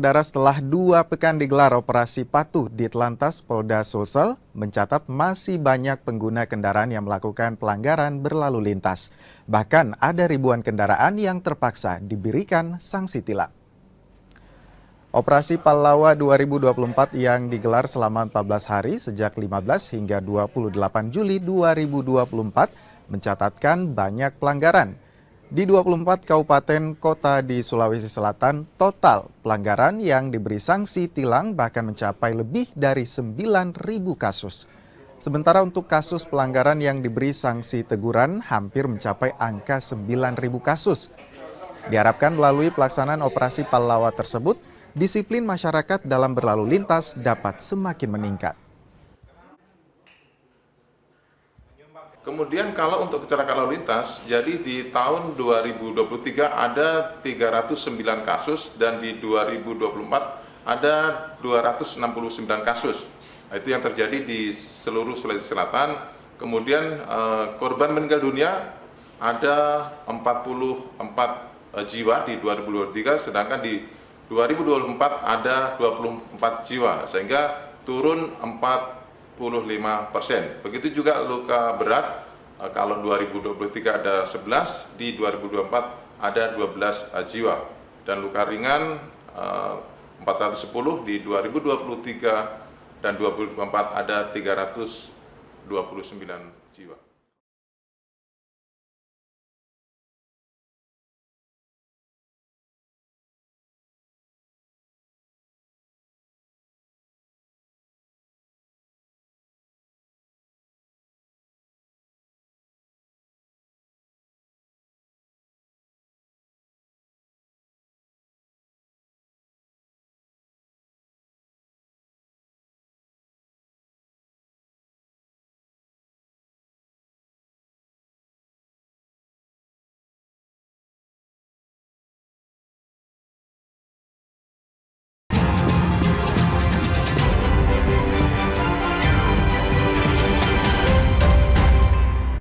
Saudara, setelah 2 pekan digelar operasi patuh di Telantas Polda Sulsel, mencatat masih banyak pengguna kendaraan yang melakukan pelanggaran berlalu lintas. Bahkan ada ribuan kendaraan yang terpaksa diberikan sanksi tilang. Operasi Pallawa 2024 yang digelar selama 14 hari sejak 15 hingga 28 Juli 2024 mencatatkan banyak pelanggaran. Di 24 kabupaten kota di Sulawesi Selatan, total pelanggaran yang diberi sanksi tilang bahkan mencapai lebih dari 9.000 kasus. Sementara untuk kasus pelanggaran yang diberi sanksi teguran hampir mencapai angka 9.000 kasus. Diharapkan melalui pelaksanaan operasi Pallawa tersebut, disiplin masyarakat dalam berlalu lintas dapat semakin meningkat. Kemudian kalau untuk kecelakaan lalu lintas, jadi di tahun 2023 ada 309 kasus dan di 2024 ada 269 kasus. Nah, itu yang terjadi di seluruh Sulawesi Selatan. Kemudian korban meninggal dunia ada 44 jiwa di 2023, sedangkan di 2024 ada 24 jiwa, sehingga turun 45%. Begitu juga luka berat, kalau 2023 ada 11, di 2024 ada 12 jiwa. Dan luka ringan 410 di 2023 dan 2024 ada 329 jiwa.